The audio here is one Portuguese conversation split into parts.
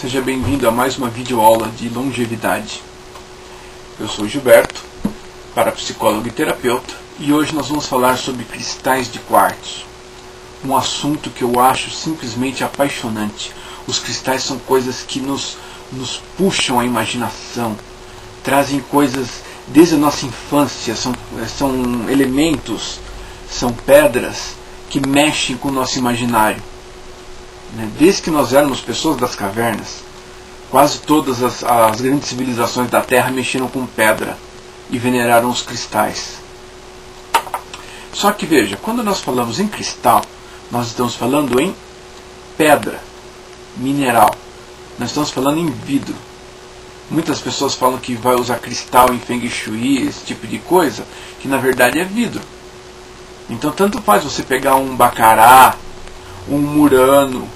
Seja bem-vindo a mais uma videoaula de longevidade. Eu sou Gilberto, parapsicólogo e terapeuta, e hoje nós vamos falar sobre cristais de quartzo. Um assunto que eu acho simplesmente apaixonante. Os cristais são coisas que nos puxam a imaginação, trazem coisas desde a nossa infância, são elementos, são pedras que mexem com o nosso imaginário. Desde que nós éramos pessoas das cavernas, quase todas as grandes civilizações da Terra mexeram com pedra e veneraram os cristais. Só que veja, quando nós falamos em cristal, nós estamos falando em pedra, mineral. Nós estamos falando em vidro. Muitas pessoas falam que vai usar cristal em Feng Shui, esse tipo de coisa, que na verdade é vidro. Então tanto faz você pegar um Baccarat, um Murano,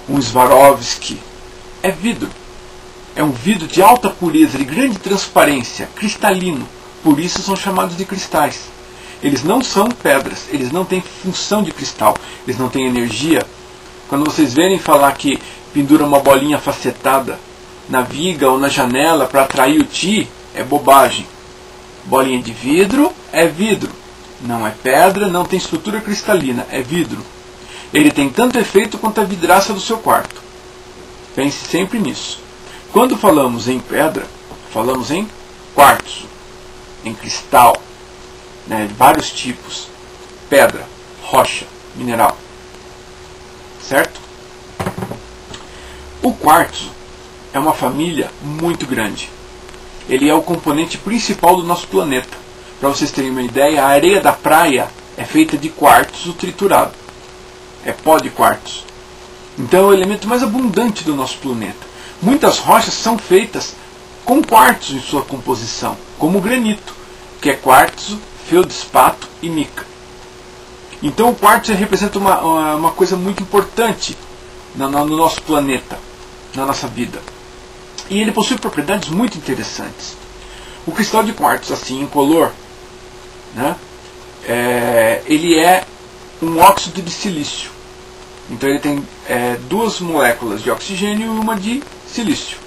um Swarovski, é vidro. É um vidro de alta pureza, de grande transparência, cristalino. Por isso são chamados de cristais. Eles não são pedras, eles não têm função de cristal, eles não têm energia. Quando vocês verem falar que pendura uma bolinha facetada na viga ou na janela para atrair o Ti, é bobagem. Bolinha de vidro é vidro. Não é pedra, não tem estrutura cristalina, é vidro. Ele tem tanto efeito quanto a vidraça do seu quarto. Pense sempre nisso. Quando falamos em pedra, falamos em quartzo, em cristal, de vários tipos. Pedra, rocha, mineral. Certo? O quartzo é uma família muito grande. Ele é o componente principal do nosso planeta. Para vocês terem uma ideia, a areia da praia é feita de quartzo triturado. É pó de quartzo. Então é o elemento mais abundante do nosso planeta. Muitas rochas são feitas com quartzo em sua composição, como o granito, que é quartzo, feldspato e mica. Então o quartzo representa uma coisa muito importante no nosso planeta, na nossa vida. E ele possui propriedades muito interessantes. O cristal de quartzo, assim, incolor, ele é um óxido de silício. Então ele tem duas moléculas de oxigênio e uma de silício.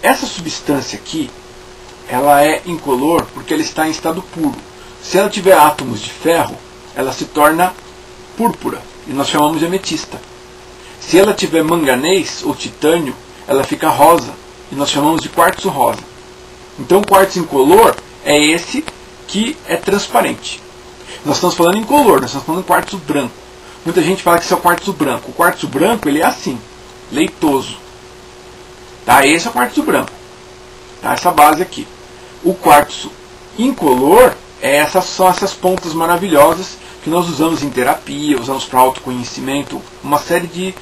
Essa substância aqui, ela é incolor porque ela está em estado puro. Se ela tiver átomos de ferro, ela se torna púrpura, e nós chamamos de ametista. Se ela tiver manganês ou titânio, ela fica rosa, e nós chamamos de quartzo rosa. Então o quartzo incolor é esse que é transparente. Nós estamos falando em incolor, nós estamos falando em quartzo branco. Muita gente fala que isso é o quartzo branco. O quartzo branco ele é assim, leitoso. Esse é o quartzo branco. Essa base aqui. O quartzo incolor são essas pontas maravilhosas que nós usamos em terapia, usamos para autoconhecimento, uma série de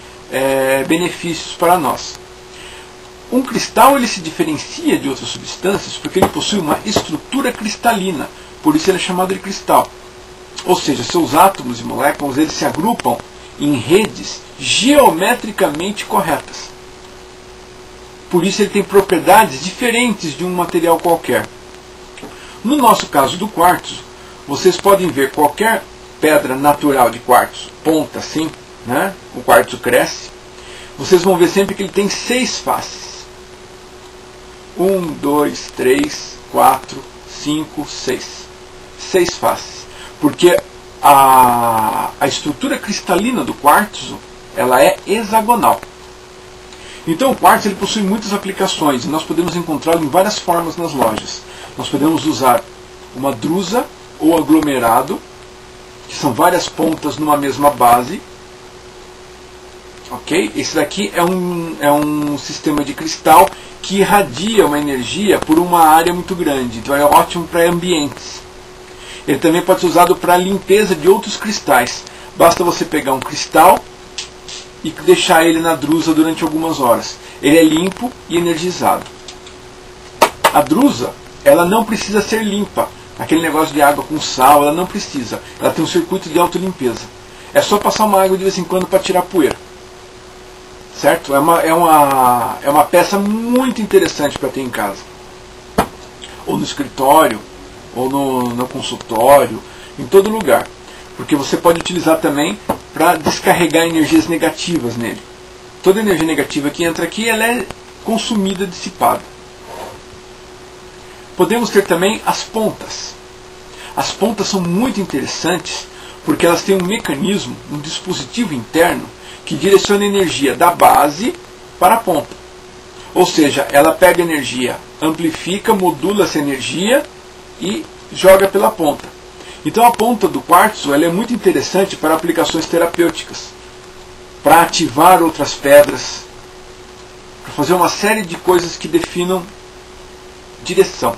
benefícios para nós. Um cristal ele se diferencia de outras substâncias porque ele possui uma estrutura cristalina, por isso ele é chamado de cristal. Ou seja, seus átomos e moléculas eles se agrupam em redes geometricamente corretas. Por isso ele tem propriedades diferentes de um material qualquer. No nosso caso do quartzo, vocês podem ver qualquer pedra natural de quartzo, ponta assim, o quartzo cresce. Vocês vão ver sempre que ele tem 6 faces. 1, 2, 3, 4, 5, 6. 6 faces. Porque a estrutura cristalina do quartzo ela é hexagonal. Então o quartzo ele possui muitas aplicações e nós podemos encontrá-lo em várias formas nas lojas. Nós podemos usar uma drusa ou aglomerado, que são várias pontas numa mesma base. Ok? Esse daqui é um sistema de cristal que irradia uma energia por uma área muito grande. Então é ótimo para ambientes. Ele também pode ser usado para a limpeza de outros cristais. Basta você pegar um cristal e deixar ele na drusa durante algumas horas. Ele é limpo e energizado. A drusa, ela não precisa ser limpa. Aquele negócio de água com sal, ela não precisa. Ela tem um circuito de autolimpeza. É só passar uma água de vez em quando para tirar poeira. Certo? É uma peça muito interessante para ter em casa. Ou no escritório, ou no consultório, em todo lugar. Porque você pode utilizar também para descarregar energias negativas nele. Toda energia negativa que entra aqui, ela é consumida, dissipada. Podemos ter também as pontas. As pontas são muito interessantes porque elas têm um mecanismo, um dispositivo interno que direciona a energia da base para a ponta. Ou seja, ela pega energia, amplifica, modula essa energia e joga pela ponta. Então a ponta do quartzo ela é muito interessante para aplicações terapêuticas, para ativar outras pedras, para fazer uma série de coisas que definam direção.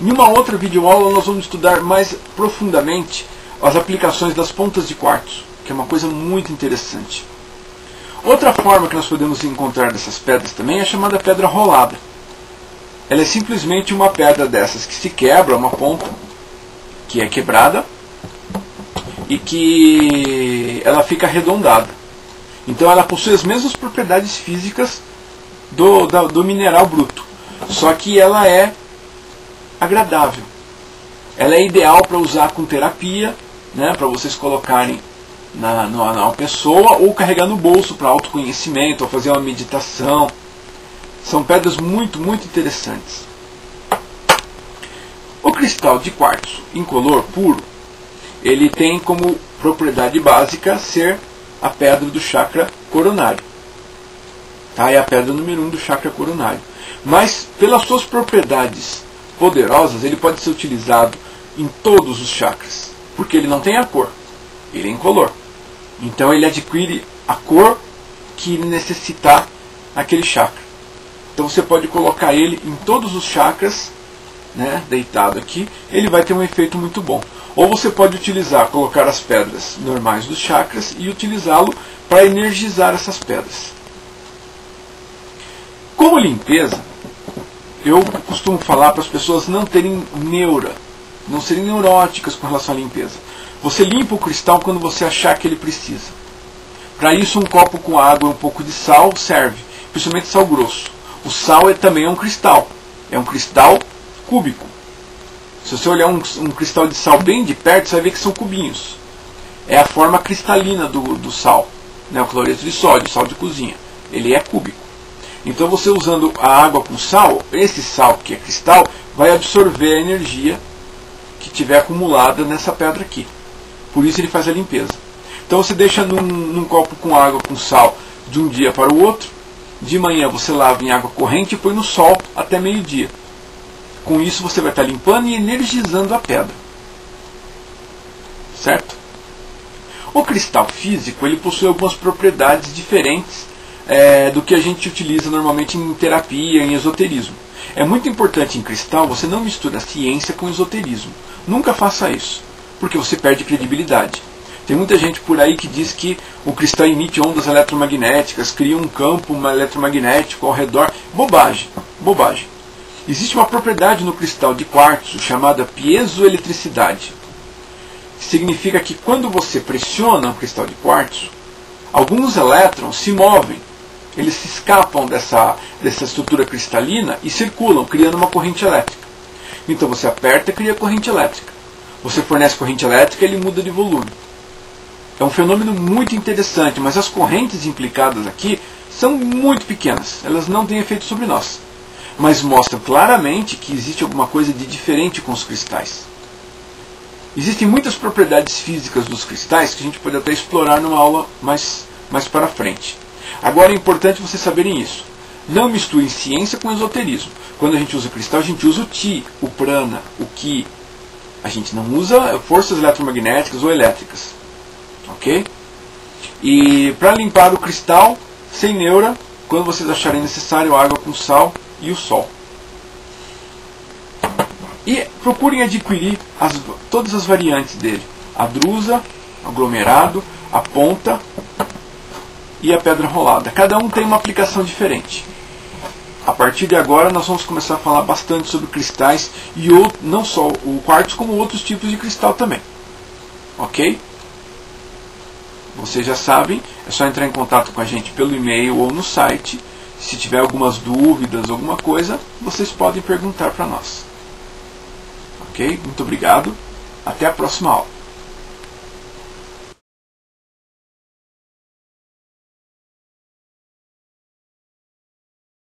Em uma outra videoaula nós vamos estudar mais profundamente as aplicações das pontas de quartzo, que é uma coisa muito interessante. Outra forma que nós podemos encontrar dessas pedras também é a chamada pedra rolada. Ela é simplesmente uma pedra dessas que se quebra, uma ponta que é quebrada e que ela fica arredondada. Então ela possui as mesmas propriedades físicas do mineral bruto, só que ela é agradável. Ela é ideal para usar com terapia, né, para vocês colocarem na pessoa ou carregar no bolso para autoconhecimento, ou fazer uma meditação. São pedras muito, muito interessantes. O cristal de quartzo incolor puro, ele tem como propriedade básica ser a pedra do chakra coronário. Tá? É a pedra número 1 do chakra coronário. Mas, pelas suas propriedades poderosas, ele pode ser utilizado em todos os chakras, porque ele não tem a cor, ele é incolor. Então ele adquire a cor que necessitar aquele chakra. Então você pode colocar ele em todos os chakras, né, deitado aqui, ele vai ter um efeito muito bom. Ou você pode utilizar, colocar as pedras normais dos chakras e utilizá-lo para energizar essas pedras. Como limpeza, eu costumo falar para as pessoas não terem neura, não serem neuróticas com relação à limpeza. Você limpa o cristal quando você achar que ele precisa. Para isso, um copo com água e um pouco de sal serve, principalmente sal grosso. O sal também é um cristal cúbico. Se você olhar um cristal de sal bem de perto, você vai ver que são cubinhos. É a forma cristalina do sal, né? O cloreto de sódio, sal de cozinha. Ele é cúbico. Então você usando a água com sal, esse sal que é cristal, vai absorver a energia que tiver acumulada nessa pedra aqui. Por isso ele faz a limpeza. Então você deixa num copo com água com sal de um dia para o outro. De manhã você lava em água corrente e põe no sol até meio-dia. Com isso você vai estar limpando e energizando a pedra. Certo? O cristal físico ele possui algumas propriedades diferentes do que a gente utiliza normalmente em terapia, em esoterismo. É muito importante em cristal você não misturar ciência com esoterismo. Nunca faça isso, porque você perde credibilidade. Tem muita gente por aí que diz que o cristal emite ondas eletromagnéticas, cria um campo eletromagnético ao redor. Bobagem, bobagem. Existe uma propriedade no cristal de quartzo chamada piezoeletricidade. Que significa que quando você pressiona um cristal de quartzo, alguns elétrons se movem. Eles se escapam dessa estrutura cristalina e circulam, criando uma corrente elétrica. Então você aperta e cria corrente elétrica. Você fornece corrente elétrica e ele muda de volume. É um fenômeno muito interessante, mas as correntes implicadas aqui são muito pequenas. Elas não têm efeito sobre nós. Mas mostram claramente que existe alguma coisa de diferente com os cristais. Existem muitas propriedades físicas dos cristais que a gente pode até explorar numa aula mais para frente. Agora é importante vocês saberem isso. Não misturem ciência com esoterismo. Quando a gente usa cristal, a gente usa o Ti, o prana, o Ki. A gente não usa forças eletromagnéticas ou elétricas. Ok? E para limpar o cristal, sem neura, quando vocês acharem necessário, água com sal e o sol. E procurem adquirir todas as variantes dele. A drusa, aglomerado, a ponta e a pedra rolada. Cada um tem uma aplicação diferente. A partir de agora nós vamos começar a falar bastante sobre cristais e não só o quartzo, como outros tipos de cristal também. Ok? Vocês já sabem, é só entrar em contato com a gente pelo e-mail ou no site. Se tiver algumas dúvidas, alguma coisa, vocês podem perguntar para nós. Ok? Muito obrigado. Até a próxima aula.